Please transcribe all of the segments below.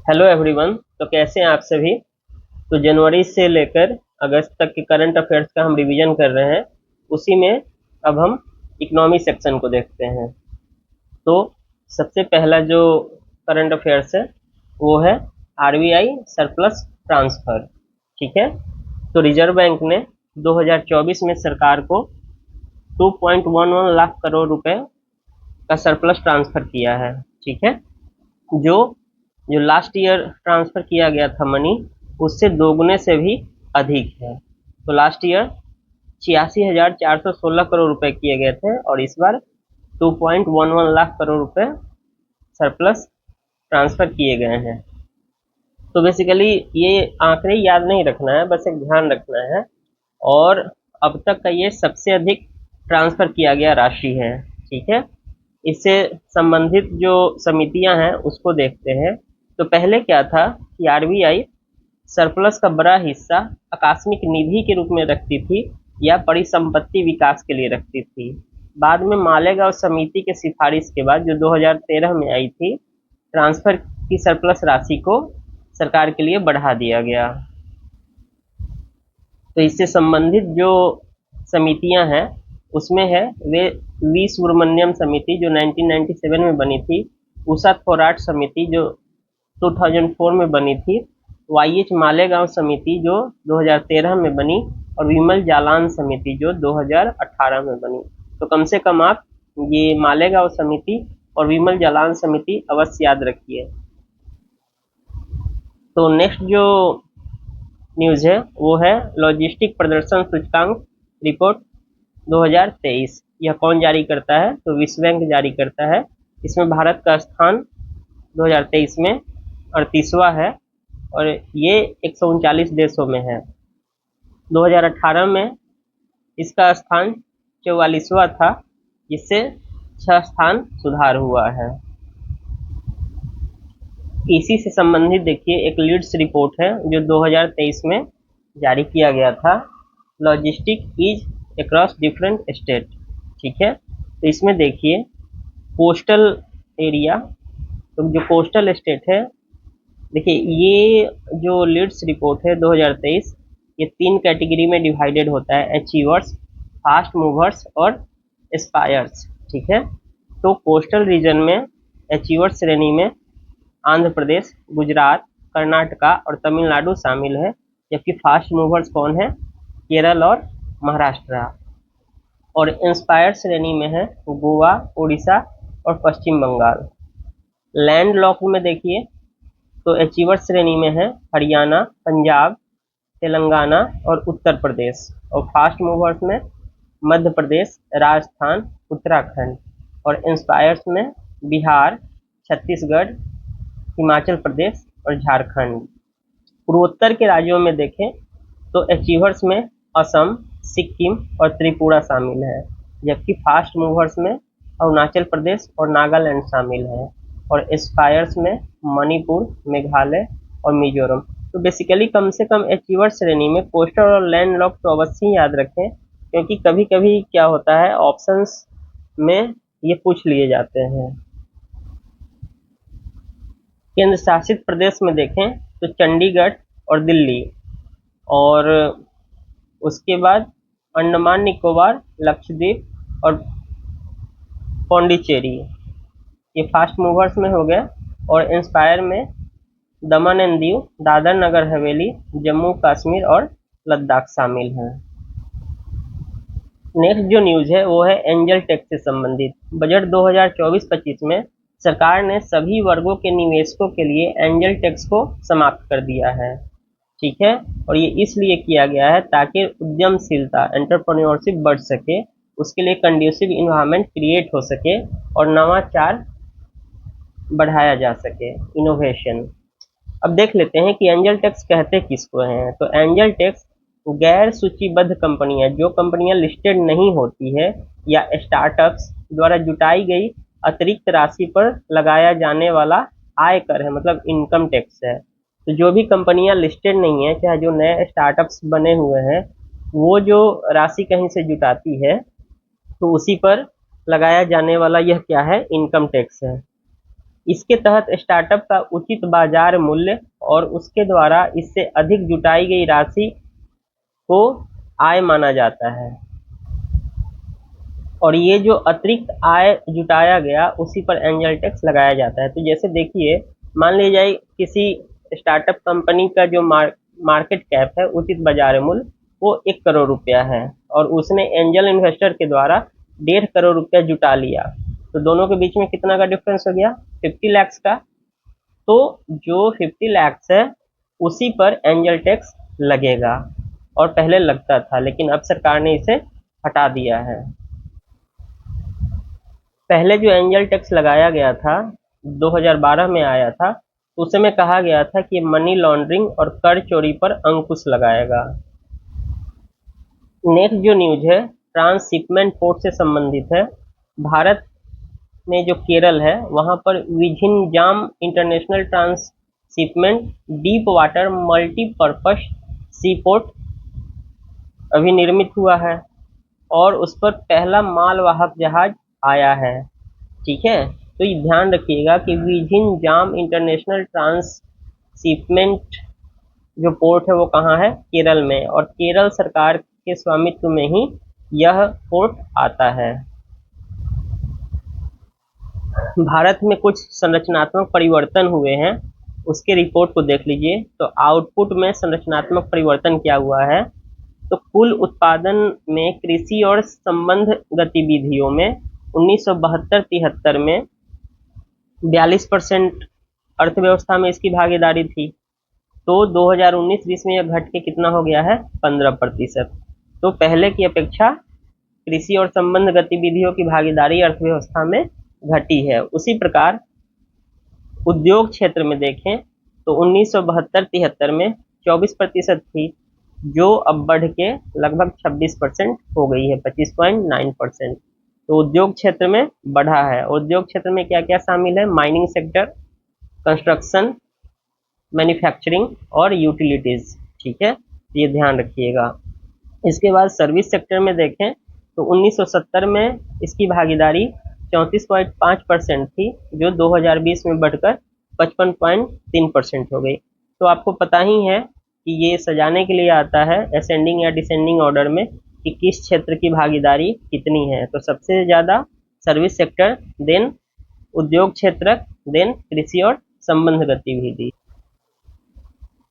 Hello everyone. तो कैसे हैं आप सभी। तो जनवरी से लेकर अगस्त तक के करंट अफेयर्स का हम रिवीजन कर रहे हैं। उसी में अब हम इकोनॉमी सेक्शन को देखते हैं। तो सबसे पहला जो करंट अफेयर्स है वो है आरबीआई सरप्लस ट्रांसफर। ठीक है। तो रिजर्व बैंक ने 2024 में सरकार को 2.11 लाख करोड़ रुपए का सरप्लस ट्रांसफर किया है। ठीक है। जो जो लास्ट ईयर ट्रांसफर किया गया था मनी, उससे दोगुने से भी अधिक है। तो लास्ट ईयर 86,416 करोड़ रुपए किए गए थे और इस बार 2.11 लाख करोड़ रुपए सरप्लस ट्रांसफर किए गए हैं। तो बेसिकली ये आंकड़े याद नहीं रखना है, बस एक ध्यान रखना है। और अब तक का ये सबसे अधिक ट्रांसफर किया गया राशि है। ठीक है। इससे संबंधित जो समितियां हैं उसको देखते हैं। तो पहले क्या था कि आरबीआई सरप्लस का बड़ा हिस्सा आकस्मिक निधि के रूप में रखती थी या परिसंपत्ति विकास के लिए रखती थी। बाद में मालेगांव समिति के सिफारिश के बाद जो 2013 में आई थी, ट्रांसफर की सरप्लस राशि को सरकार के लिए बढ़ा दिया गया। तो इससे संबंधित जो समितियां हैं उसमें है वे वी सुब्रमण्यम समिति जो 1997 में बनी थी, उषा थोराट समिति जो 2004 में बनी थी, वाईएच मालेगांव समिति जो 2013 में बनी और विमल जालान समिति जो 2018 में बनी। तो कम से कम आप ये मालेगांव समिति और विमल जालान समिति अवश्य याद रखिए। तो नेक्स्ट जो न्यूज़ है वो है लॉजिस्टिक प्रदर्शन सूचकांक रिपोर्ट 2023। यह कौन जारी करता है? तो विश्व बैंक जारी करता है। इसमें भारत का स्थान 2023 में 38वां है और ये 139 देशों में है। 2018 में इसका स्थान 44वां था, जिससे 6 स्थान सुधार हुआ है। इसी से संबंधित देखिए एक लीड्स रिपोर्ट है जो 2023 में जारी किया गया था, logistic is across different state. ठीक है। तो इसमें देखिए कोस्टल एरिया, तो जो कोस्टल स्टेट है, देखिए ये जो लीड्स रिपोर्ट है 2023, ये 3 कैटेगरी में डिवाइडेड होता है, अचीवर्स, फास्ट मूवर्स और एस्पायर्स। ठीक है। तो कोस्टल रीजन में अचीवर्स श्रेणी में आंध्र प्रदेश, गुजरात, कर्नाटका और तमिलनाडु शामिल है, जबकि फास्ट मूवर्स कौन है? केरल और महाराष्ट्र। और इंस्पायर श्रेणी में है गोवा, उड़ीसा और पश्चिम बंगाल। लैंड लॉक में देखिए तो अचीवर श्रेणी में है हरियाणा, पंजाब, तेलंगाना और उत्तर प्रदेश। और फास्ट मूवर्स में मध्य प्रदेश, राजस्थान, उत्तराखंड। और इंस्पायर्स में बिहार, छत्तीसगढ़, हिमाचल प्रदेश और झारखंड। पूर्वोत्तर के राज्यों में देखें तो अचीवर्स में असम, सिक्किम और त्रिपुरा शामिल है, जबकि फास्ट मूवर्स में अरुणाचल प्रदेश और नागालैंड शामिल है। और एस्पायर्स में मणिपुर, मेघालय और मिजोरम। तो बेसिकली कम से कम अचीवर श्रेणी में कोस्टल और लैंड लॉक तो अवश्य याद रखें, क्योंकि कभी कभी क्या होता है ऑप्शंस में ये पूछ लिए जाते हैं। केंद्र शासित प्रदेश में देखें तो चंडीगढ़ और दिल्ली, और उसके बाद अंडमान निकोबार, लक्षद्वीप और पौंडीचेरी, ये फास्ट मूवर्स में हो गया। और इंस्पायर में दमन एंड दीव, दादर नगर हवेली, जम्मू कश्मीर और लद्दाख शामिल हैं। नेक्स्ट जो न्यूज़ है वो है एंजल टैक्स से संबंधित। बजट 2024-25 में सरकार ने सभी वर्गों के निवेशकों के लिए एंजल टैक्स को समाप्त कर दिया है। ठीक है। और ये इसलिए किया गया है ताकि उद्यमशीलता, एंटरप्रेन्योरशिप बढ़ सके, उसके लिए कंड्यूसिव इन्वायरमेंट क्रिएट हो सके और नवाचार बढ़ाया जा सके, इनोवेशन। अब देख लेते हैं कि एंजल टैक्स कहते किसको हैं। तो एंजल टैक्स गैर सूचीबद्ध कंपनियां, जो कंपनियां लिस्टेड नहीं होती है या स्टार्टअप्स द्वारा जुटाई गई अतिरिक्त राशि पर लगाया जाने वाला आयकर है, मतलब इनकम टैक्स है। तो जो भी कंपनियां लिस्टेड नहीं है, चाहे जो नए स्टार्टअप्स बने हुए हैं, वो जो राशि कहीं से जुटाती है तो उसी पर लगाया जाने वाला यह क्या है? इनकम टैक्स है। इसके तहत स्टार्टअप का उचित बाजार मूल्य और उसके द्वारा इससे अधिक जुटाई गई राशि को आय माना जाता है, और ये जो अतिरिक्त आय जुटाया गया उसी पर एंजल टैक्स लगाया जाता है। तो जैसे देखिए, मान लीजिए जाए किसी स्टार्टअप कंपनी का जो मार्केट कैप है, उचित बाजार मूल्य, वो 1 करोड़ रुपया है, और उसने एंजल इन्वेस्टर के द्वारा 1.5 करोड़ रुपया जुटा लिया, तो दोनों के बीच में कितना का डिफरेंस हो गया? 50 लाख का। तो जो 50 लाख है उसी पर एंजल टैक्स लगेगा, और पहले लगता था, लेकिन अब सरकार ने इसे हटा दिया है। पहले जो एंजल टैक्स लगाया गया था 2012 में आया था, तो उस समय कहा गया था कि मनी लॉन्ड्रिंग और कर चोरी पर अंकुश लगाएगा। नेक्स्ट जो न्यूज है ट्रांसशिपमेंट पोर्ट से संबंधित है। भारत में जो केरल है वहां पर Vizhinjam international transshipment deep water multipurpose sea port अभी निर्मित हुआ है, और उस पर पहला मालवाहक जहाज आया है। ठीक है, तो ये ध्यान रखिएगा कि विझिंजाम इंटरनेशनल ट्रांसशिपमेंट जो पोर्ट है वो कहाँ है? केरल में, और केरल सरकार के स्वामित्व में ही यह पोर्ट आता है। भारत में कुछ संरचनात्मक परिवर्तन हुए हैं, उसके रिपोर्ट को देख लीजिए। तो आउटपुट में संरचनात्मक परिवर्तन क्या हुआ है? तो कुल उत्पादन में कृषि और संबंध गतिविधियों में 1972-73 में 42% अर्थव्यवस्था में इसकी भागीदारी थी, तो 2019-20 में यह घट के कितना हो गया है? 15%। तो पहले की अपेक्षा कृषि और संबंध गतिविधियों की भागीदारी अर्थव्यवस्था में घटी है। उसी प्रकार उद्योग क्षेत्र में देखें तो 1972-73 में 24% थी, जो अब बढ़ के लगभग 26% हो गई है, 25.9%। तो उद्योग क्षेत्र में बढ़ा है। उद्योग क्षेत्र में क्या क्या शामिल है? माइनिंग सेक्टर, कंस्ट्रक्शन, मैन्युफैक्चरिंग और यूटिलिटीज। ठीक है, ये ध्यान रखिएगा। इसके बाद सर्विस सेक्टर में देखें तो 1970 में इसकी भागीदारी 34.5% थी, जो 2020 में बढ़कर 55.3% हो गई। तो आपको पता ही है कि ये सजाने के लिए आता है असेंडिंग या डिसेंडिंग ऑर्डर में कि किस क्षेत्र की भागीदारी कितनी है। तो सबसे ज़्यादा सर्विस सेक्टर, देन उद्योग क्षेत्र, देन कृषि और संबंध गतिविधि।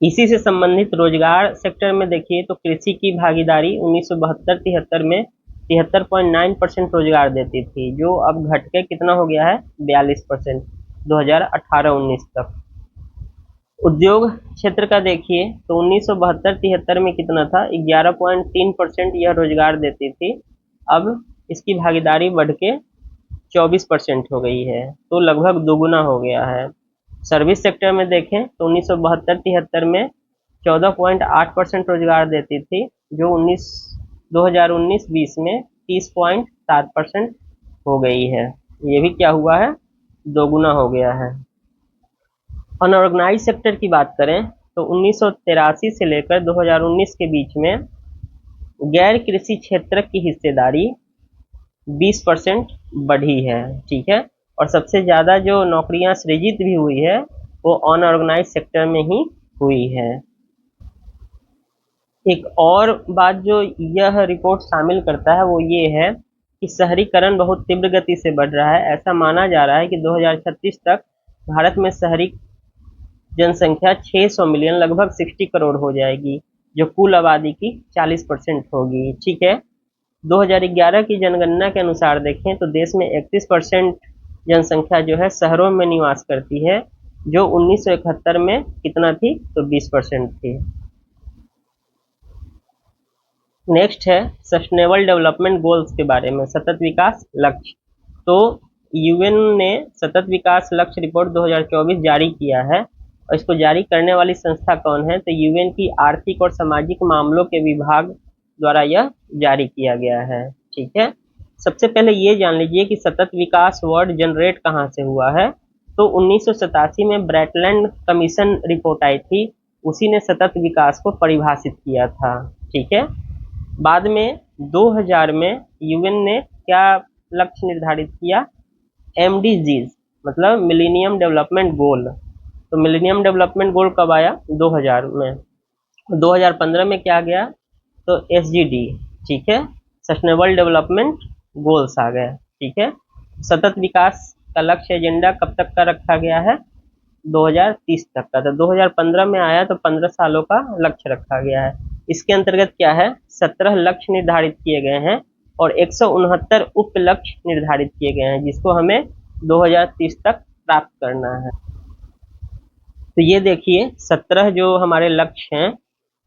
इसी से संबंधित रोजगार सेक्टर में देखिए तो कृषि की भागीदारी 1972-73 में 73.9% रोजगार देती थी, जो अब घट के कितना हो गया है? 42% 2018-19 तक। उद्योग क्षेत्र का देखिए तो 1972-73 में कितना था? 11.3% यह रोजगार देती थी, अब इसकी भागीदारी बढ़ के 24% हो गई है, तो लगभग दोगुना हो गया है। सर्विस सेक्टर में देखें तो 1972-73 में 14.8% रोजगार देती थी, जो 2019-20 में 30.7% हो गई है। ये भी क्या हुआ है? दोगुना हो गया है। अनऑर्गेनाइज सेक्टर की बात करें तो 1983 से लेकर 2019 के बीच में गैर कृषि क्षेत्र की हिस्सेदारी 20% बढ़ी है। ठीक है, और सबसे ज़्यादा जो नौकरियां सृजित भी हुई है वो अनऑर्गेनाइज सेक्टर में ही हुई है। एक और बात जो यह रिपोर्ट शामिल करता है वो ये है कि शहरीकरण बहुत तीव्र गति से बढ़ रहा है। ऐसा माना जा रहा है कि 2036 तक भारत में शहरी जनसंख्या 600 मिलियन लगभग 60 करोड़ हो जाएगी, जो कुल आबादी की 40% होगी। ठीक है, 2011 की जनगणना के अनुसार देखें तो देश में 31% जनसंख्या जो है शहरों में निवास करती है, जो 1971 में कितना थी? तो 20% थी। नेक्स्ट है सस्टेनेबल डेवलपमेंट गोल्स के बारे में, सतत विकास लक्ष्य। तो यूएन ने सतत विकास लक्ष्य रिपोर्ट 2024 जारी किया है, और इसको जारी करने वाली संस्था कौन है? तो यूएन की आर्थिक और सामाजिक मामलों के विभाग द्वारा यह जारी किया गया है। ठीक है, सबसे पहले ये जान लीजिए कि सतत विकास वर्ड जनरेट कहाँ से हुआ है। तो 1987 में ब्रेटलैंड कमीशन रिपोर्ट आई थी, उसी ने सतत विकास को परिभाषित किया था। ठीक है, बाद में 2000 में यूएन ने क्या लक्ष्य निर्धारित किया? एमडीजीज मतलब मिलेनियम डेवलपमेंट गोल। तो मिलेनियम डेवलपमेंट गोल कब आया? 2000 में। 2015 में क्या गया? तो SDG, ठीक है, सस्टेनेबल डेवलपमेंट गोल्स आ गए, ठीक है। सतत विकास का लक्ष्य एजेंडा कब तक का रखा गया है? 2030 तक का। तो 2015 में आया तो 15 सालों का लक्ष्य रखा गया है। इसके अंतर्गत क्या है? 17 लक्ष्य निर्धारित किए गए हैं और 169 उप लक्ष्य निर्धारित किए गए हैं, जिसको हमें 2030 तक प्राप्त करना है। तो ये देखिए 17 जो हमारे लक्ष्य हैं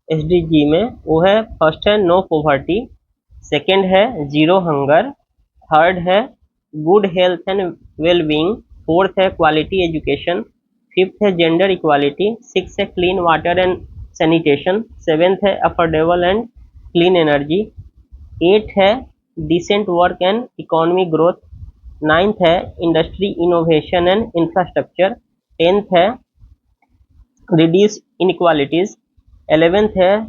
SDG में, वो है, फर्स्ट है नो पॉवर्टी, सेकेंड है जीरो हंगर, थर्ड है good health and well being, fourth है क्वालिटी एजुकेशन, फिफ्थ है जेंडर इक्वालिटी, सिक्स है clean water and sanitation, seventh है affordable and clean energy, eight है decent work and economy growth, ninth है industry innovation and infrastructure, tenth है reduce inequalities, 11th है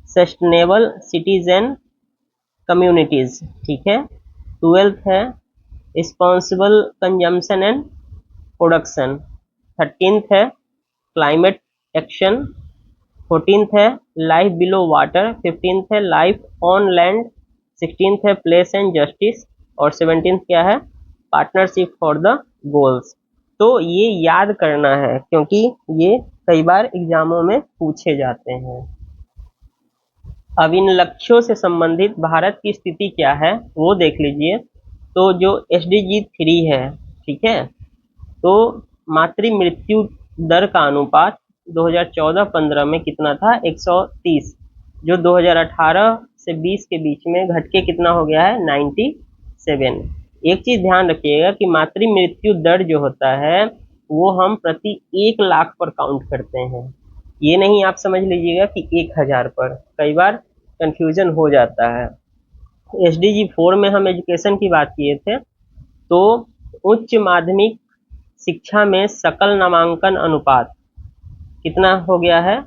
sustainable cities and communities, ठीक है, 12th है responsible consumption and production, 13th है climate action, 14th है life below water, 15th है life on land, 16th है प्लेस एंड जस्टिस, और 17th क्या है? Partnership for the goals. तो ये याद करना है क्योंकि ये कई बार एग्जामों में पूछे जाते हैं। अब इन लक्ष्यों से संबंधित भारत की स्थिति क्या है वो देख लीजिए। तो जो SDG 3 है, ठीक है, तो मातृ मृत्यु दर का अनुपात 2014-15 में कितना था? 130, जो 2018 से 20 के बीच में घट के कितना हो गया है? 97। एक चीज ध्यान रखिएगा कि मातृ मृत्यु दर जो होता है वो हम प्रति 1 लाख पर काउंट करते हैं, ये नहीं आप समझ लीजिएगा कि 1000 पर, कई बार कंफ्यूजन हो जाता है। SDG 4 में हम एजुकेशन की बात किए थे, तो उच्च माध्यमिक शिक्षा में सकल नामांकन अनुपात कितना हो गया है?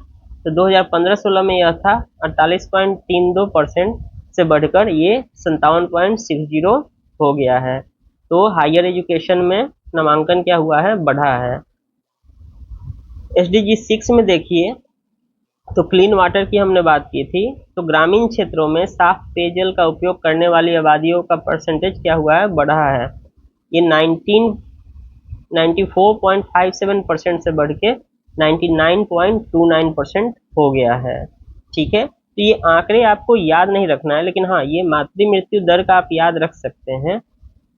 तो 2015-16 में यह था 48.32% से बढ़कर ये 57.60 हो गया है। तो हायर एजुकेशन में नामांकन क्या हुआ है? बढ़ा है। SDG 6 में देखिए, तो क्लीन वाटर की हमने बात की थी, तो ग्रामीण क्षेत्रों में साफ पेयजल का उपयोग करने वाली आबादियों का परसेंटेज क्या हुआ है? बढ़ा है। ये 94.57% से बढ़ के 99.29% हो गया है, ठीक है। तो ये आंकड़े आपको याद नहीं रखना है, लेकिन हाँ, ये मातृ मृत्यु दर का आप याद रख सकते हैं,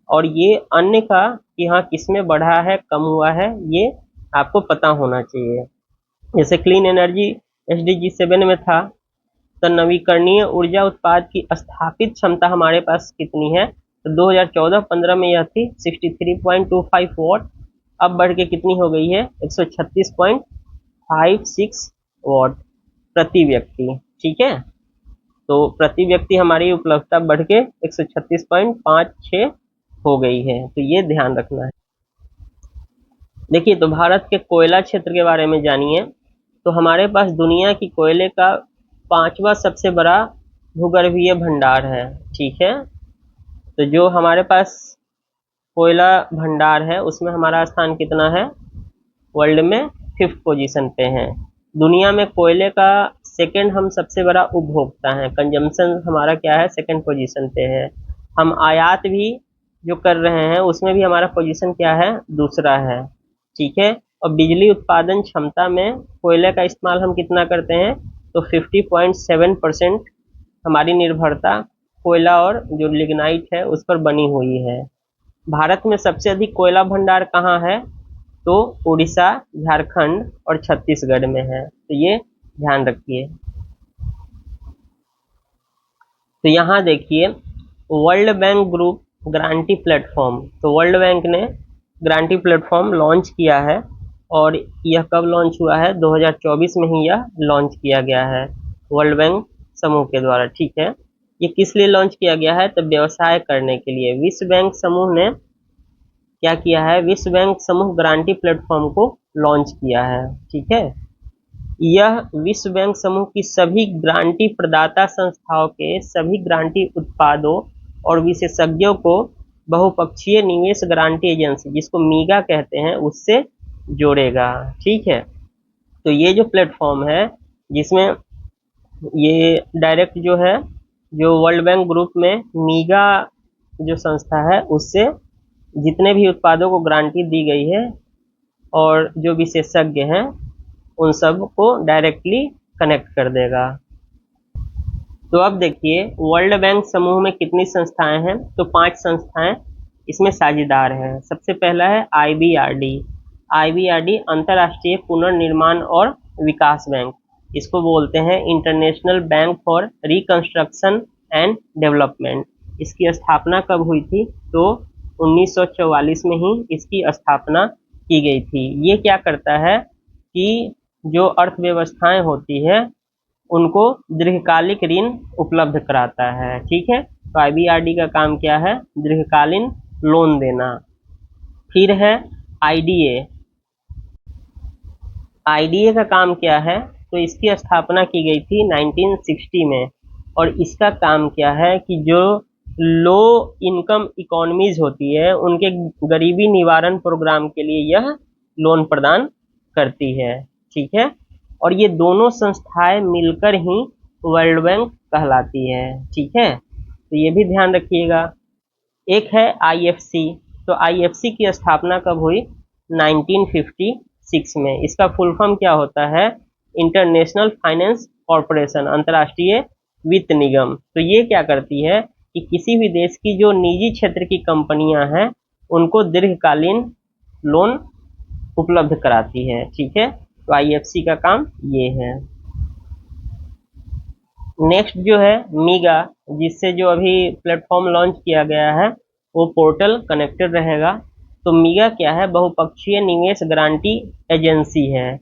और ये अन्य का कि हाँ किसमें बढ़ा है, कम हुआ है, ये आपको पता होना चाहिए। जैसे क्लीन एनर्जी SDG 7 में था, तो नवीकरणीय ऊर्जा उत्पाद की स्थापित क्षमता हमारे पास कितनी है? तो 2014-15 में यह थी 63.25 वॉट, अब बढ़ के कितनी हो गई है? 136.56 वॉट प्रति व्यक्ति, ठीक है। तो प्रति व्यक्ति हमारी उपलब्धता बढ़ के 136.56 हो गई है, तो ये ध्यान रखना है। देखिए, तो भारत के कोयला क्षेत्र के बारे में जानिए। तो हमारे पास दुनिया की कोयले का 5वां सबसे बड़ा भूगर्भीय भंडार है, ठीक है। तो जो हमारे पास कोयला भंडार है उसमें हमारा स्थान कितना है? वर्ल्ड में 5th पोजीशन पे है। दुनिया में कोयले का सेकंड हम सबसे बड़ा उपभोक्ता है, कंजम्पशन हमारा क्या है? 2nd पोजीशन पे है। हम आयात भी जो कर रहे हैं उसमें भी हमारा पोजीशन क्या है? दूसरा है, ठीक है। और बिजली उत्पादन क्षमता में कोयले का इस्तेमाल हम कितना करते हैं? तो 50.7% हमारी निर्भरता कोयला और जो लिग्नाइट है उस पर बनी हुई है। भारत में सबसे अधिक कोयला भंडार कहाँ है? तो उड़ीसा, झारखंड और छत्तीसगढ़ में है, तो ये ध्यान रखिए। तो यहाँ देखिए world bank group guarantee platform, तो वर्ल्ड बैंक ने गारंटी प्लेटफॉर्म लॉन्च किया है, और यह कब लॉन्च हुआ है? 2024 में ही यह लॉन्च किया गया है वर्ल्ड बैंक समूह के द्वारा, ठीक है। ये किस लिए लॉन्च किया गया है? तो व्यवसाय करने के लिए। विश्व बैंक समूह ने क्या किया है? विश्व बैंक समूह गारंटी प्लेटफॉर्म को लॉन्च किया है, ठीक है। यह विश्व बैंक समूह की सभी गारंटी प्रदाता संस्थाओं के सभी गारंटी उत्पादों और विशेषज्ञों को बहुपक्षीय निवेश गारंटी एजेंसी, जिसको मीगा कहते हैं, उससे जोड़ेगा। ठीक है, तो ये जो प्लेटफॉर्म है जिसमें ये डायरेक्ट जो है, जो वर्ल्ड बैंक ग्रुप में मीगा जो संस्था है उससे जितने भी उत्पादों को गारंटी दी गई है और जो विशेषज्ञ हैं उन सब को डायरेक्टली कनेक्ट कर देगा। तो अब देखिए वर्ल्ड बैंक समूह में कितनी संस्थाएं हैं, तो 5 संस्थाएं इसमें साझेदार हैं। सबसे पहला है IBRD। IBRD अंतर्राष्ट्रीय पुनर्निर्माण और विकास बैंक, इसको बोलते हैं international bank for reconstruction and development. इसकी स्थापना कब हुई थी, तो 1944 में ही इसकी स्थापना की गई थी। ये क्या करता है कि जो अर्थव्यवस्थाएं होती है उनको दीर्घकालिक ऋण उपलब्ध कराता है। ठीक है, तो IBRD का काम क्या है, दीर्घकालीन लोन देना। फिर है IDA। IDA का काम क्या है, तो इसकी स्थापना की गई थी 1960 में, और इसका काम क्या है कि जो लो इनकम इकोनॉमीज होती है उनके गरीबी निवारण प्रोग्राम के लिए यह लोन प्रदान करती है। ठीक है, और ये दोनों संस्थाएं मिलकर ही वर्ल्ड बैंक कहलाती है। ठीक है, तो ये भी ध्यान रखिएगा। एक है IFC। तो IFC की स्थापना कब हुई, 1956 में। इसका फुल फॉर्म क्या होता है, इंटरनेशनल फाइनेंस कॉरपोरेशन, अंतर्राष्ट्रीय वित्त निगम। तो ये क्या करती है कि किसी भी देश की जो निजी क्षेत्र की कंपनियां हैं उनको दीर्घकालीन लोन उपलब्ध कराती है। ठीक है, तो IFC का काम ये है। नेक्स्ट जो है मीगा, जिससे जो अभी प्लेटफॉर्म लॉन्च किया गया है वो पोर्टल कनेक्टेड रहेगा। तो मीगा क्या है, बहुपक्षीय निवेश गारंटी एजेंसी है,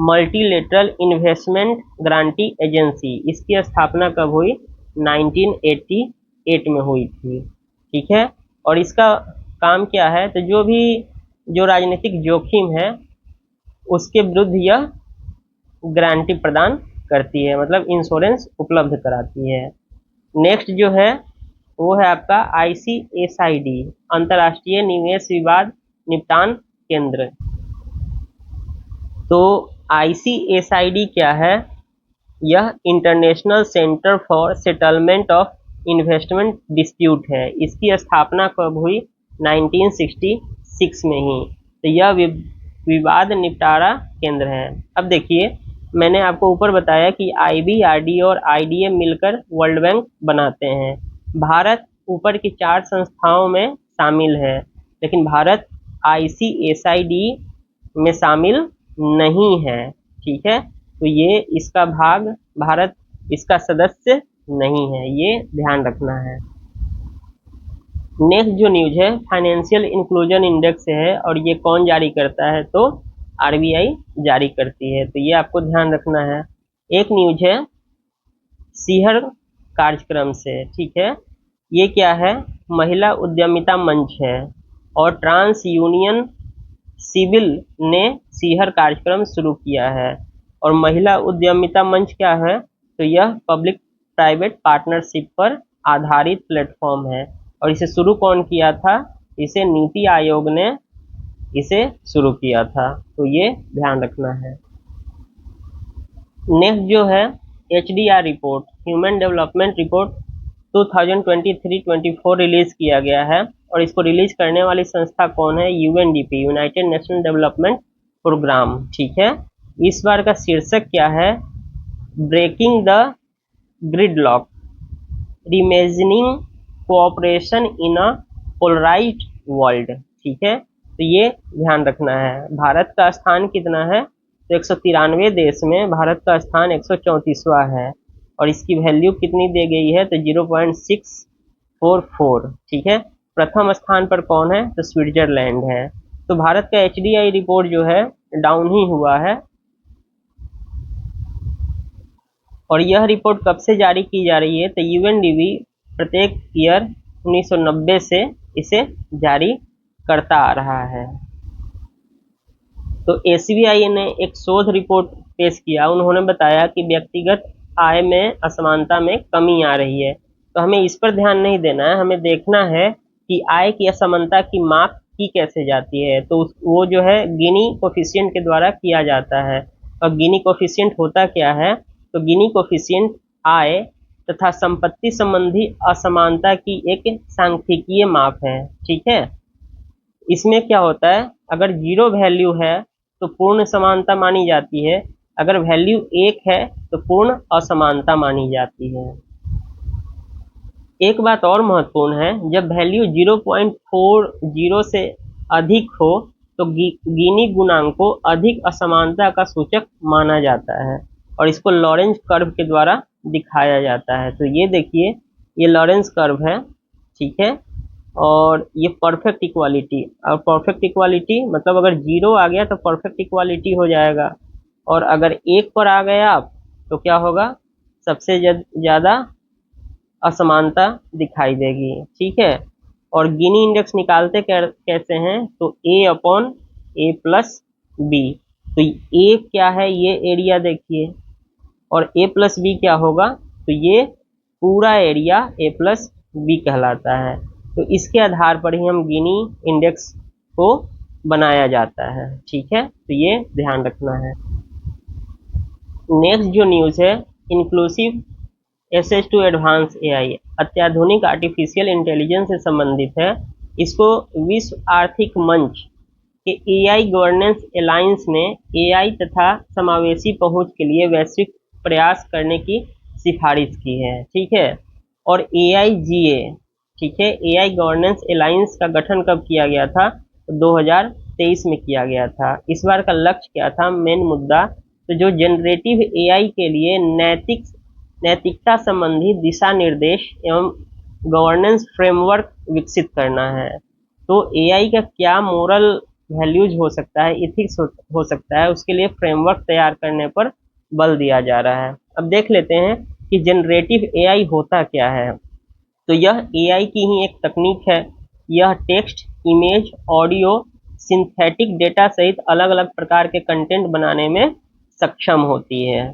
मल्टीलेटरल इन्वेस्टमेंट गारंटी एजेंसी। इसकी स्थापना कब हुई, 1988 में हुई थी। ठीक है, और इसका काम क्या है, तो जो राजनीतिक जोखिम है उसके विरुद्ध यह गारंटी प्रदान करती है, मतलब इंश्योरेंस उपलब्ध कराती है। नेक्स्ट जो है वो है आपका ICSID, अंतर्राष्ट्रीय निवेश विवाद निपटान केंद्र। तो ICSID क्या है, यह international centre for settlement of investment dispute है। इसकी स्थापना कब हुई, 1966 में ही। तो यह विवाद निपटारा केंद्र है। अब देखिए मैंने आपको ऊपर बताया कि IBRD और IDA मिलकर वर्ल्ड बैंक बनाते हैं। भारत ऊपर की 4 संस्थाओं में शामिल है, लेकिन भारत ICSID में शामिल नहीं है। ठीक है, तो ये इसका भाग, भारत इसका सदस्य नहीं है, ये ध्यान रखना है। नेक्स्ट जो न्यूज है फाइनेंशियल इंक्लूजन इंडेक्स है, और ये कौन जारी करता है, तो RBI जारी करती है, तो ये आपको ध्यान रखना है। एक न्यूज है सीहर कार्यक्रम से। ठीक है, ये क्या है, महिला उद्यमिता मंच है, और ट्रांस यूनियन सिविल ने सीहर कार्यक्रम शुरू किया है। और महिला उद्यमिता मंच क्या है, तो यह पब्लिक प्राइवेट पार्टनरशिप पर आधारित प्लेटफॉर्म है, और इसे शुरू कौन किया था, इसे नीति आयोग ने इसे शुरू किया था, तो ये ध्यान रखना है। नेक्स्ट जो है HDR report, human development report 2023-24 release किया गया है, और इसको रिलीज करने वाली संस्था कौन है, UNDP, United National Development Programme. ठीक है, इस बार का शीर्षक क्या है, breaking the gridlock, reimagining cooperation in a polarised world. ठीक है, तो ये ध्यान रखना है। भारत का स्थान कितना है, तो 193 देश में भारत का स्थान 134वां है, और इसकी वैल्यू कितनी दी गई है, तो 0.644। ठीक है, प्रथम स्थान पर कौन है, तो स्विट्जरलैंड है। तो भारत का HDI रिपोर्ट जो है डाउन ही हुआ है, और यह रिपोर्ट कब से जारी की जा रही है, तो UNDP प्रत्येक ईयर 1990 से इसे जारी करता आ रहा है। तो SBI ने एक शोध रिपोर्ट पेश किया, उन्होंने बताया कि व्यक्तिगत आय में असमानता में कमी आ रही है। तो हमें इस पर ध्यान नहीं देना है, हमें देखना है कि आय की असमानता की माप की कैसे जाती है, तो वो जो है गिनी कोफिशिएंट के द्वारा किया जाता है। और गिनी कोफिशिएंट होता क्या है, तो गिनी कोफिशिएंट आय तथा संपत्ति संबंधी असमानता की एक सांख्यिकीय माप है। ठीक है, इसमें क्या होता है, अगर जीरो वैल्यू है तो पूर्ण समानता मानी जाती है, अगर वैल्यू 1 है तो पूर्ण असमानता मानी जाती है। एक बात और महत्वपूर्ण है, जब वैल्यू 0.40 से अधिक हो तो गिनी गुणांक को अधिक असमानता का सूचक माना जाता है और इसको लॉरेंज कर्व के द्वारा दिखाया जाता है। तो ये देखिए, ये लॉरेंज कर्व है, ठीक है, और ये परफेक्ट इक्वालिटी, और परफेक्ट इक्वालिटी मतलब अगर 0 आ गया तो परफेक्ट इक्वालिटी हो जाएगा, और अगर 1 पर आ गया आप तो क्या होगा, सबसे ज़्यादा असमानता दिखाई देगी। ठीक है, और गिनी इंडेक्स निकालते कैसे हैं, तो A/A+B। तो A क्या है, ये एरिया देखिए, और A+B क्या होगा, तो ये पूरा एरिया A+B कहलाता है। तो इसके आधार पर ही हम गिनी इंडेक्स को बनाया जाता है। ठीक है, तो ये ध्यान रखना है। नेक्स्ट जो न्यूज़ है, inclusive access to advance AI, अत्याधुनिक आर्टिफिशियल इंटेलिजेंस से संबंधित है। इसको विश्व आर्थिक मंच के एआई गवर्नेंस अलायंस ने एआई तथा समावेशी पहुंच के लिए वैश्विक प्रयास करने की सिफारिश की है। ठीक है, और एआईजीए, ठीक है, एआई गवर्नेंस अलायंस का गठन कब किया गया था, तो 2023 में किया गया था। इस बार का लक्ष्य क्या था, मेन मुद्दा, तो जो जनरेटिव एआई के लिए नैतिकता संबंधी दिशा निर्देश एवं गवर्नेंस फ्रेमवर्क विकसित करना है। तो एआई का क्या मोरल वैल्यूज हो सकता है, इथिक्स हो सकता है, उसके लिए फ्रेमवर्क तैयार करने पर बल दिया जा रहा है। अब देख लेते हैं कि जनरेटिव एआई होता क्या है। तो यह एआई की ही एक तकनीक है। यह text, image, audio, synthetic data सहित अलग अलग प्रकार के कंटेंट बनाने में सक्षम होती है।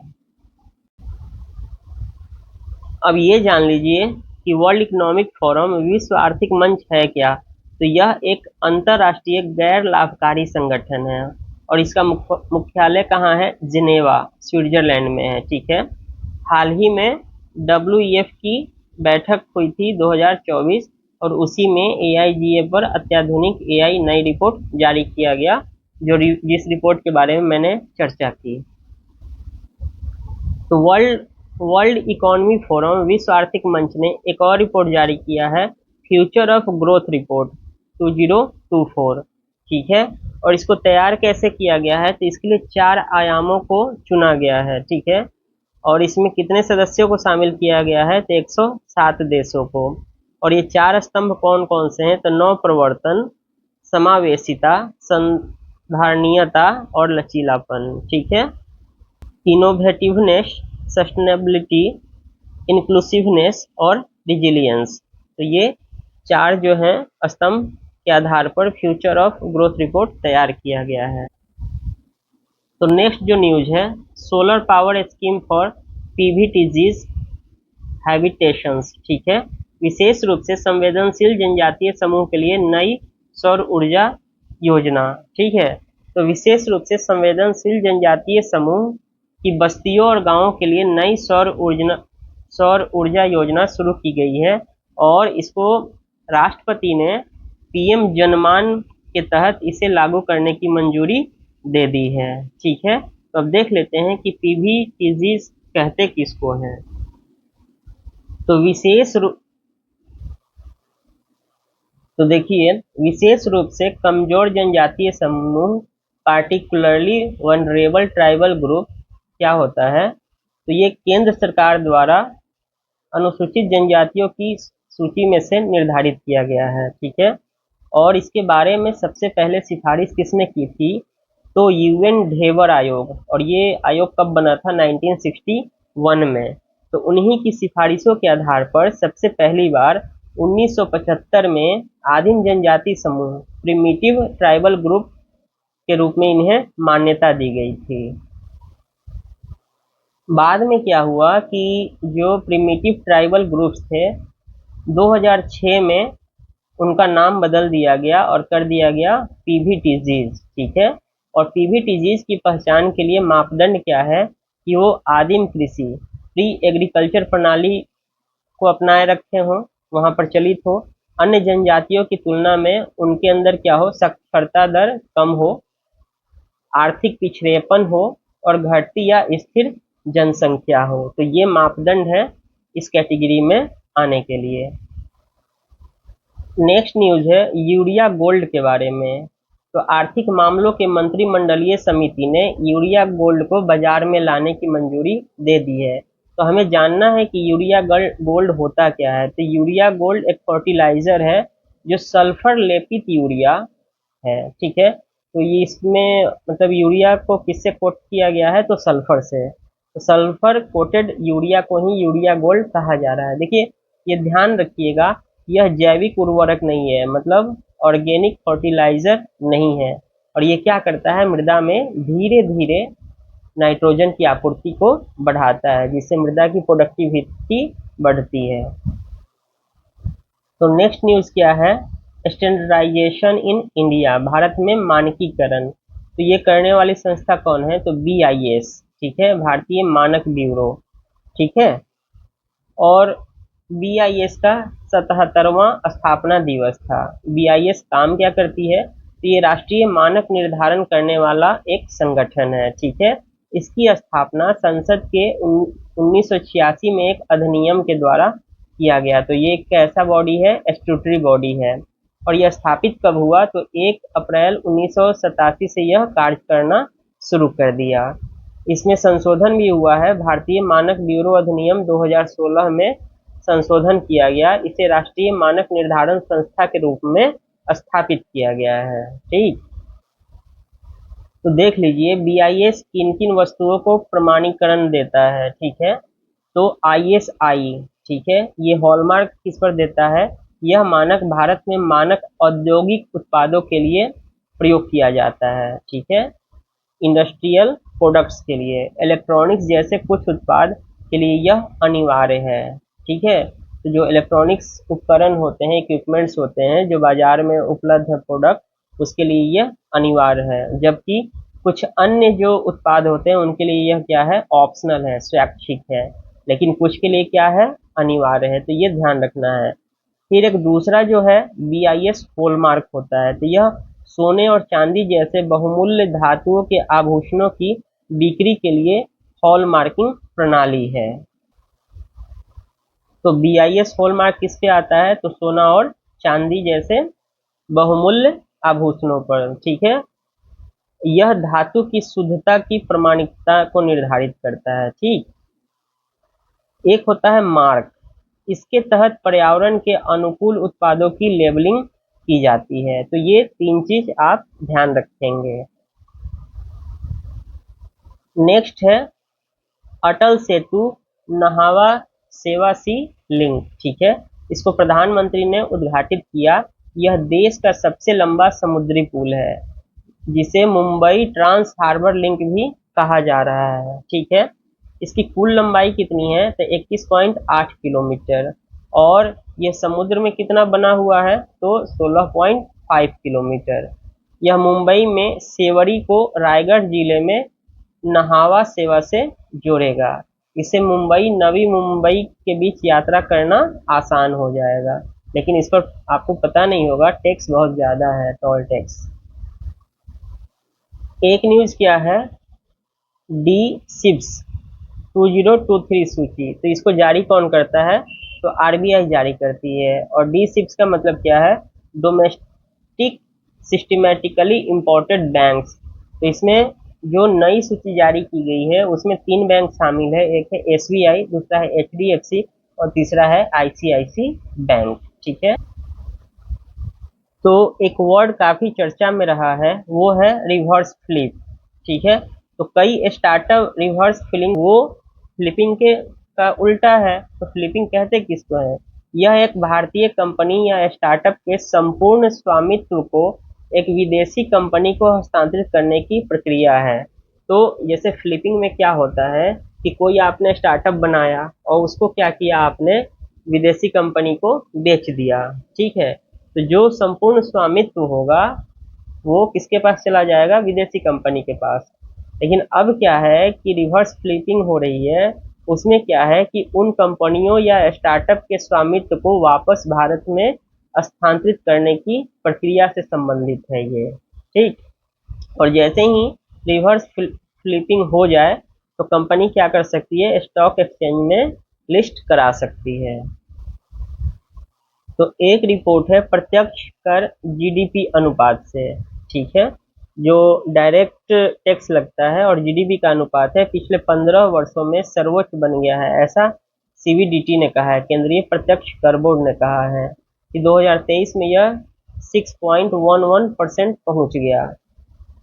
अब ये जान लीजिए कि वर्ल्ड इकोनॉमिक फोरम, विश्व आर्थिक मंच है क्या, तो यह एक अंतर्राष्ट्रीय गैर लाभकारी संगठन है और इसका मुख्यालय कहाँ है, जिनेवा, स्विट्जरलैंड में है। ठीक है, हाल ही में WEF की बैठक हुई थी 2024 और उसी में AIGA पर अत्याधुनिक एआई नई रिपोर्ट जारी किया गया, जिस रिपोर्ट के बारे में मैंने चर्चा की। तो वर्ल्ड इकोनॉमी फोरम, विश्व आर्थिक मंच ने एक और रिपोर्ट जारी किया है, फ्यूचर ऑफ ग्रोथ रिपोर्ट 2024। ठीक है, और इसको तैयार कैसे किया गया है, तो इसके लिए 4 आयामों को चुना गया है। ठीक है, और इसमें कितने सदस्यों को शामिल किया गया है, तो 107 देशों को। और ये 4 स्तंभ कौन कौन से हैं, तो नवप्रवर्तन, समावेशिता, संधारणीयता और लचीलापन। ठीक है, इनोवेटिवनेस, सस्टेनेबिलिटी, इंक्लूसिवनेस और रिजिलियंस। तो ये 4 जो हैं स्तंभ के आधार पर फ्यूचर ऑफ ग्रोथ रिपोर्ट तैयार किया गया है। तो नेक्स्ट जो न्यूज है, solar power scheme for PVTGs habitations. ठीक है, विशेष रूप से संवेदनशील जनजातीय समूह के लिए नई सौर ऊर्जा योजना। ठीक है, तो विशेष रूप से संवेदनशील जनजातीय समूह की बस्तियों और गांवों के लिए नई सौर ऊर्जा योजना शुरू की गई है और इसको राष्ट्रपति ने PM जनमान के तहत इसे लागू करने की मंजूरी दे दी है। ठीक है, तो अब देख लेते हैं कि पीवीटीजी कहते किसको हैं। तो देखिए, विशेष रूप से कमजोर जनजातीय समूह, पार्टिकुलरली वनरेबल ट्राइबल ग्रुप क्या होता है, तो ये केंद्र सरकार द्वारा अनुसूचित जनजातियों की सूची में से निर्धारित किया गया है। ठीक है, और इसके बारे में सबसे पहले सिफारिश किसने की थी, तो UN ढेबर आयोग, और ये आयोग कब बना था, 1961 में। तो उन्हीं की सिफारिशों के आधार पर सबसे पहली बार 1975 में आदिम जनजाति समूह, प्रिमिटिव ट्राइबल ग्रुप के रूप में इन्हें मान्यता दी गई थी। बाद में क्या हुआ कि जो प्रिमिटिव ट्राइबल ग्रुप्स थे, 2006 में उनका नाम बदल दिया गया और कर दिया गया पीवीटीजीज, ठीक है। और पीवीटीजीज की पहचान के लिए मापदंड क्या है कि वो आदिम कृषि प्री एग्रीकल्चर प्रणाली को अपनाए रखे हों, वहां प्रचलित हो, अन्य जनजातियों की तुलना में उनके अंदर क्या हो, साक्षरता दर कम हो, आर्थिक पिछड़ेपन हो और घटती या स्थिर जनसंख्या हो। तो ये मापदंड है इस कैटेगरी में आने के लिए। नेक्स्ट न्यूज है यूरिया गोल्ड के बारे में। तो आर्थिक मामलों के मंत्रिमंडलीय समिति ने यूरिया गोल्ड को बाजार में लाने की मंजूरी दे दी है। तो हमें जानना है कि यूरिया गोल्ड होता क्या है। तो यूरिया गोल्ड एक फर्टिलाइजर है जो सल्फर लेपित यूरिया है, ठीक है। तो ये इसमें मतलब यूरिया को किससे कोट किया गया है, तो सल्फर से। तो सल्फर कोटेड यूरिया को ही यूरिया गोल्ड कहा जा रहा है। देखिए ये ध्यान रखिएगा, यह जैविक उर्वरक नहीं है, मतलब ऑर्गेनिक फर्टिलाइजर नहीं है। और ये क्या करता है, मृदा में धीरे धीरे नाइट्रोजन की आपूर्ति को बढ़ाता है, जिससे मृदा की प्रोडक्टिविटी बढ़ती है। तो नेक्स्ट न्यूज क्या है, स्टैंडर्डाइजेशन इन इंडिया, भारत में मानकीकरण। तो ये करने वाली संस्था कौन है, तो BIS, ठीक है, भारतीय मानक ब्यूरो, ठीक है। और BIS का 77वां स्थापना दिवस था। BIS काम क्या करती है, तो ये राष्ट्रीय मानक निर्धारण करने वाला एक संगठन है, ठीक है। इसकी स्थापना संसद के 1986 में एक अधिनियम के द्वारा किया गया। तो ये एक कैसा बॉडी है, स्टैट्यूटरी बॉडी है। और यह स्थापित कब हुआ, तो 1 अप्रैल 1987 से यह कार्य करना शुरू कर दिया। इसमें संशोधन भी हुआ है, भारतीय मानक ब्यूरो अधिनियम 2016 में संशोधन किया गया, इसे राष्ट्रीय मानक निर्धारण संस्था के रूप में स्थापित किया गया है, ठीक। तो देख लीजिए BIS किन किन वस्तुओं को प्रमाणीकरण देता है, ठीक है। तो ISI, ठीक है, ये हॉलमार्क किस पर देता है, यह मानक भारत में मानक औद्योगिक उत्पादों के लिए प्रयोग किया जाता है, ठीक है, इंडस्ट्रियल प्रोडक्ट्स के लिए। इलेक्ट्रॉनिक्स जैसे कुछ उत्पाद के लिए यह अनिवार्य है, ठीक है। तो जो इलेक्ट्रॉनिक्स उपकरण होते हैं, इक्विपमेंट्स होते हैं जो बाजार में उपलब्ध है प्रोडक्ट, उसके लिए यह अनिवार्य है। जबकि कुछ अन्य जो उत्पाद होते हैं उनके लिए यह क्या है, ऑप्शनल है, स्वैच्छिक है। लेकिन कुछ के लिए क्या है, अनिवार्य है। तो ये ध्यान रखना है। फिर एक दूसरा जो है BIS हॉलमार्क होता है। तो यह सोने और चांदी जैसे बहुमूल्य धातुओं के आभूषणों की बिक्री के लिए हॉलमार्किंग प्रणाली है। तो BIS हॉलमार्क किस पे आता है, तो सोना और चांदी जैसे बहुमूल्य आभूषणों पर, ठीक है। यह धातु की शुद्धता की प्रमाणिकता को निर्धारित करता है, ठीक। एक होता है मार्क, इसके तहत पर्यावरण के अनुकूल उत्पादों की लेबलिंग की जाती है। तो ये 3 चीज आप ध्यान रखेंगे। नेक्स्ट है अटल सेतु नहावा सेवासी लिंक, ठीक है। इसको प्रधानमंत्री ने उद्घाटित किया। यह देश का सबसे लंबा समुद्री पुल है, जिसे मुंबई ट्रांस हार्बर लिंक भी कहा जा रहा है, ठीक है। इसकी कुल लंबाई कितनी है, तो 21.8 किलोमीटर। और यह समुद्र में कितना बना हुआ है, तो 16.5 किलोमीटर। यह मुंबई में सेवरी को रायगढ़ जिले में नहावा सेवा से जोड़ेगा। इससे मुंबई नवी मुंबई के बीच यात्रा करना आसान हो जाएगा। लेकिन इस पर आपको पता नहीं होगा, टैक्स बहुत ज़्यादा है, टोल टैक्स। एक न्यूज़ क्या है, D-SIBS 2023 सूची। तो इसको जारी कौन करता है, तो RBI जारी करती है। और D-SIBS का मतलब क्या है, डोमेस्टिक सिस्टमैटिकली इम्पोर्टेड बैंक्स। तो इसमें जो नई सूची जारी की गई है उसमें 3 बैंक शामिल है, एक है SBI, दूसरा है HDFC और तीसरा है ICICI बैंक, ठीक है। तो एक वर्ड काफी चर्चा में रहा है, वो है रिवर्स फ्लिप, ठीक है। तो कई स्टार्टअप रिवर्स फ्लिपिंग, वो फ्लिपिंग के का उल्टा है। तो फ्लिपिंग कहते किसको है, यह एक भारतीय कंपनी या स्टार्टअप के संपूर्ण स्वामित्व को एक विदेशी कंपनी को हस्तांतरित करने की प्रक्रिया है। तो जैसे फ्लिपिंग में क्या होता है कि कोई आपने स्टार्टअप बनाया और उसको क्या किया, आपने विदेशी कंपनी को बेच दिया, ठीक है। तो तो जो संपूर्ण स्वामित्व होगा वो किसके पास चला जाएगा? विदेशी कंपनी के पास। लेकिन अब क्या है कि रिवर्स फ्लिपिंग हो रही है, उसमें क्या है कि उन कंपनियों या स्टार्टअप के स्वामित्व को वापस भारत में स्थानांतरित करने की प्रक्रिया से संबंधित है ये, ठीक। और जैसे ही रिवर्स फ्लिपिंग हो जाए तो कंपनी क्या कर सकती है? स्टॉक एक्सचेंज में लिस्ट करा सकती है। तो एक रिपोर्ट है प्रत्यक्ष कर जीडीपी अनुपात से, ठीक है, जो डायरेक्ट टैक्स लगता है और जीडीपी का अनुपात है, पिछले 15 वर्षों में सर्वोच्च बन गया है, ऐसा सीबीडीटी ने कहा है, केंद्रीय प्रत्यक्ष कर बोर्ड ने कहा है कि 2023 में यह 6.11% पहुंच गया,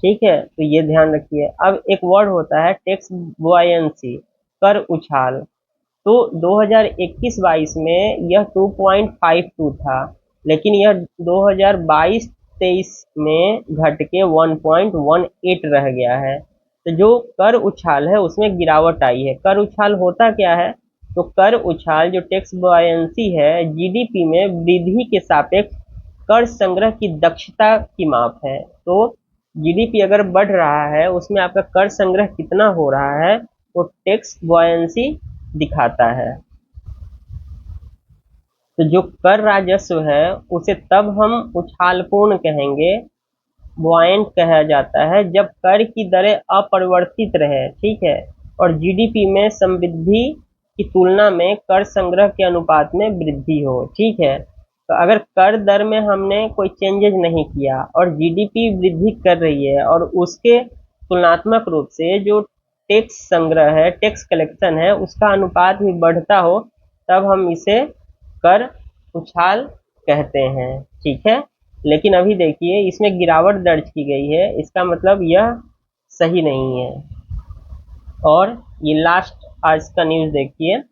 ठीक है। तो ये ध्यान रखिए। अब एक वर्ड होता है टैक्स बुआयंसी, कर उछाल। तो 2021-22 में यह 2.52 था, लेकिन यह 2022-23 में घट के 1.18 रह गया है। तो जो कर उछाल है उसमें गिरावट आई है। कर उछाल होता क्या है? तो कर उछाल जो टैक्स बुआयंसी है, जीडीपी में वृद्धि के सापेक्ष कर संग्रह की दक्षता की माप है। तो जीडीपी अगर बढ़ रहा है उसमें आपका कर संग्रह कितना हो रहा है वो टैक्स बुआयंसी दिखाता है। तो जो कर राजस्व है उसे तब हम उछालपूर्ण कहेंगे, बुआयंट कहा जाता है, जब कर की दरें अपरिवर्तित रहे, ठीक है, और जीडीपी में समृद्धि की तुलना में कर संग्रह के अनुपात में वृद्धि हो, ठीक है। तो अगर कर दर में हमने कोई चेंजेज नहीं किया और जीडीपी वृद्धि कर रही है और उसके तुलनात्मक रूप से जो टैक्स संग्रह है, टैक्स कलेक्शन है, उसका अनुपात भी बढ़ता हो, तब हम इसे कर उछाल कहते हैं, ठीक है। लेकिन अभी देखिए इसमें गिरावट दर्ज की गई है, इसका मतलब यह सही नहीं है। और ये लास्ट आज का न्यूज़ देखिए,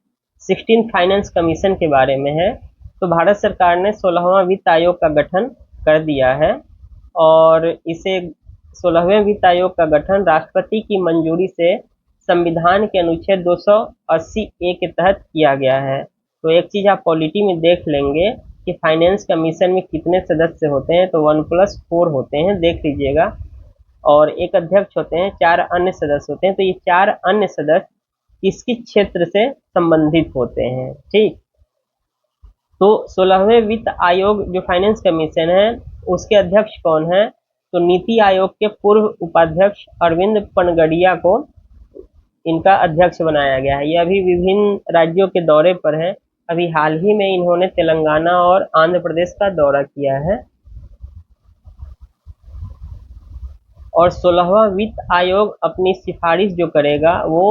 16 फाइनेंस कमीशन के बारे में है। तो भारत सरकार ने 16वां वित्त आयोग का गठन कर दिया है और इसे 16वें वित्त आयोग का गठन राष्ट्रपति की मंजूरी से संविधान के अनुच्छेद 280 ए के तहत किया गया है। तो एक चीज़ आप पॉलिटी में देख लेंगे कि फाइनेंस कमीशन में कितने सदस्य होते हैं, तो 1+4 होते हैं, देख लीजिएगा। और एक अध्यक्ष होते हैं, 4 अन्य सदस्य होते हैं। तो ये 4 अन्य सदस्य किसकी क्षेत्र से संबंधित होते हैं, ठीक। तो 16वें वित्त आयोग जो फाइनेंस कमीशन है उसके अध्यक्ष कौन है? तो नीति आयोग के पूर्व उपाध्यक्ष अरविंद पनगड़िया को इनका अध्यक्ष बनाया गया है। ये अभी विभिन्न राज्यों के दौरे पर है। अभी हाल ही में इन्होंने तेलंगाना और आंध्र प्रदेश का दौरा किया है। और 16वां वित्त आयोग अपनी सिफारिश जो करेगा वो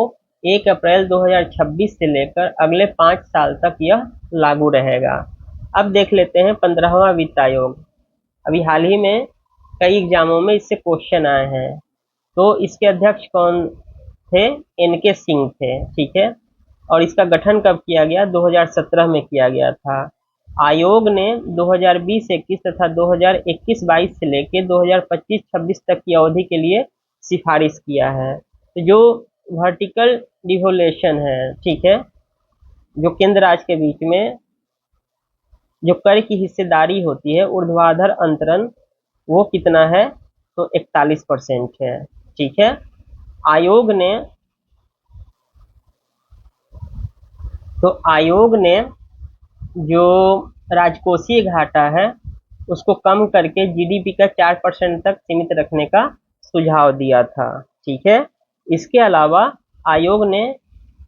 1 अप्रैल 2026 से लेकर अगले 5 साल तक यह लागू रहेगा। अब देख लेते हैं 15वां वित्त आयोग। अभी हाल ही में कई एग्जामों में इससे क्वेश्चन आए हैं। तो इसके अध्यक्ष कौन थे? एनके सिंह थे, ठीक है। और इसका गठन कब किया गया? 2017 में किया गया था। आयोग ने 2020-21 तथा 2021-22 से लेकर 2025-26 तक की अवधि के लिए सिफारिश किया है। तो जो वर्टिकल डिवोल्यूशन है, ठीक है, जो केंद्र राज्य के बीच में जो कर की हिस्सेदारी होती है, ऊर्ध्वाधर अंतरण, वो कितना है? तो 41% है, ठीक है। आयोग ने जो राजकोषीय घाटा है उसको कम करके जीडीपी का 4% तक सीमित रखने का सुझाव दिया था, ठीक है। इसके अलावा आयोग ने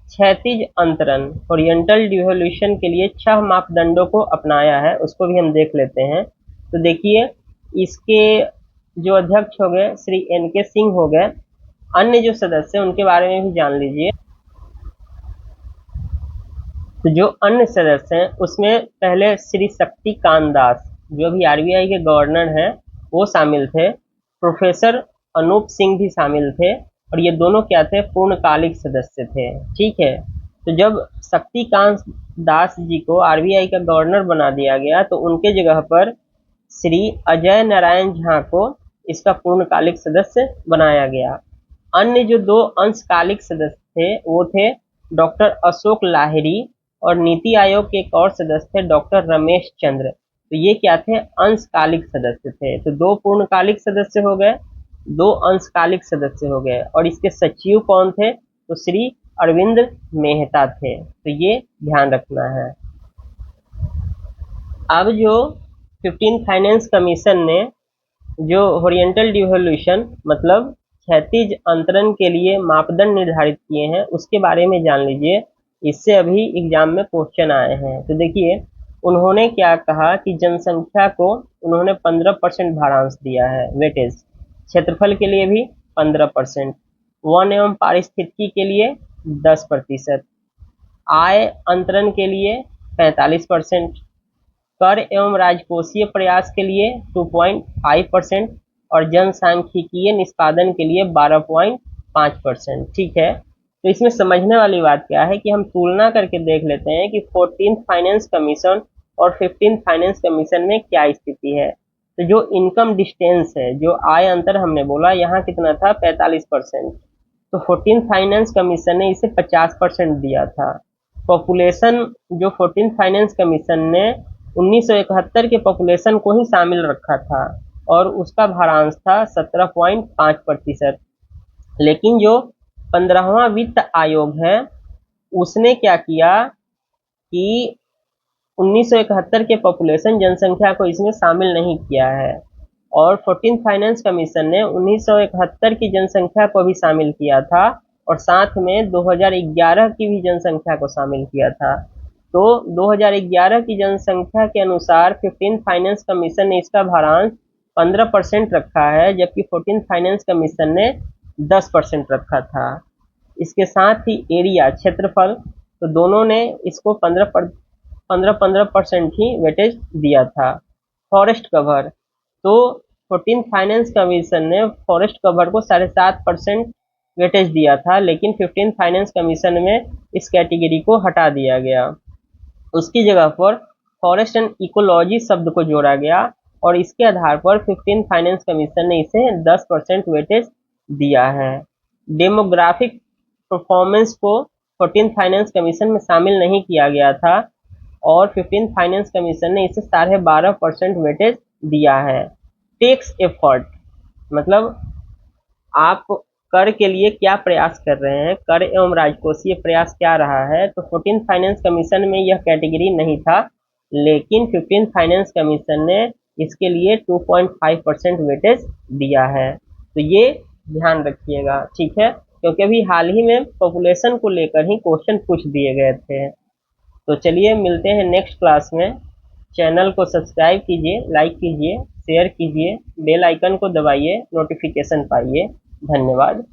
क्षैतिज अंतरण, ओरिएंटल डिवोल्यूशन के लिए 6 मापदंडों को अपनाया है, उसको भी हम देख लेते हैं। तो देखिए इसके जो अध्यक्ष हो गए श्री एनके सिंह हो गए, अन्य जो सदस्य उनके बारे में भी जान लीजिए। तो जो अन्य सदस्य हैं उसमें पहले श्री शक्तिकांत दास जो भी आरबीआई के गवर्नर हैं वो शामिल थे, प्रोफेसर अनूप सिंह भी शामिल थे, और ये दोनों क्या थे? पूर्णकालिक सदस्य थे, ठीक है। तो जब शक्तिकांत दास जी को आरबीआई का गवर्नर बना दिया गया तो उनके जगह पर श्री अजय नारायण झा को इसका पूर्णकालिक सदस्य बनाया गया। अन्य जो 2 अंशकालिक सदस्य थे वो थे डॉक्टर अशोक लाहिड़ी और नीति आयोग के एक और सदस्य थे डॉक्टर रमेश चंद्र। तो ये क्या थे, अंशकालिक सदस्य थे। तो 2 पूर्णकालिक सदस्य हो गए, 2 अंशकालिक सदस्य हो गए, और इसके सचिव कौन थे, तो श्री अरविंद मेहता थे। तो ये ध्यान रखना है। अब जो 15 फाइनेंस कमीशन ने जो ओरिएंटल डिवोल्यूशन मतलब क्षैतिज अंतरण के लिए मापदंड निर्धारित किए हैं उसके बारे में जान लीजिए। इससे अभी एग्जाम में क्वेश्चन आए हैं। तो देखिए, उन्होंने क्या कहा कि जनसंख्या को उन्होंने 15% भारांश दिया है वेटेज, क्षेत्रफल के लिए भी 15%, वन एवं पारिस्थितिकी के लिए 10%, आय अंतरण के लिए 45%, कर एवं राजकोषीय प्रयास के लिए 2.5% और जनसांख्यिकीय निष्पादन के लिए 12.5%। ठीक है, तो इसमें समझने वाली बात क्या है कि हम तुलना करके देख लेते हैं कि 14th फाइनेंस कमीशन और 15th फाइनेंस कमीशन में क्या स्थिति है। तो जो इनकम डिस्टेंस है, जो आय अंतर हमने बोला, यहाँ कितना था, 45%। तो 14th फाइनेंस कमीशन ने इसे 50% दिया था। पॉपुलेशन जो 14th फाइनेंस कमीशन ने 1971 के पॉपुलेशन को ही शामिल रखा था और उसका भारांश था 17.5%। लेकिन जो 15वां वित्त आयोग है उसने क्या किया कि 1971 के पॉपुलेशन जनसंख्या को इसमें शामिल नहीं किया है, और 14th फाइनेंस कमीशन ने 1971 की जनसंख्या को भी शामिल किया था और साथ में 2011 की भी जनसंख्या को शामिल किया था। तो 2011 की जनसंख्या के अनुसार 15th फाइनेंस कमीशन ने इसका भारांश 15% रखा है, जबकि 14th फाइनेंस कमीशन ने 10% रखा था। इसके साथ ही एरिया, क्षेत्रफल, तो दोनों ने इसको 15% ही वेटेज दिया था। फॉरेस्ट कवर, तो 14th फाइनेंस कमीशन ने फॉरेस्ट कवर को 7.5% वेटेज दिया था, लेकिन 15th फाइनेंस कमीशन में इस कैटेगरी को हटा दिया गया। उसकी जगह पर फॉरेस्ट एंड इकोलॉजी शब्द को जोड़ा गया और इसके आधार पर 15th फाइनेंस कमीशन ने इसे 10% वेटेज दिया है। डेमोग्राफिक परफॉर्मेंस को 14th फाइनेंस कमीशन में शामिल नहीं किया गया था और 15th फाइनेंस कमीशन ने इसे 12.5% वेटेज दिया है। टैक्स एफर्ट मतलब आप कर के लिए क्या प्रयास कर रहे हैं, कर एवं राजकोषीय प्रयास क्या रहा है। तो 14th फाइनेंस कमीशन में यह कैटेगरी नहीं था, लेकिन 15th फाइनेंस कमीशन ने इसके लिए 2.5% वेटेज दिया है। तो ये ध्यान रखिएगा, ठीक है, क्योंकि अभी हाल ही में पॉपुलेशन को लेकर ही क्वेश्चन पूछ दिए गए थे। तो चलिए मिलते हैं नेक्स्ट क्लास में। चैनल को सब्सक्राइब कीजिए, लाइक कीजिए, शेयर कीजिए, बेल आइकन को दबाइए, नोटिफिकेशन पाइए। धन्यवाद।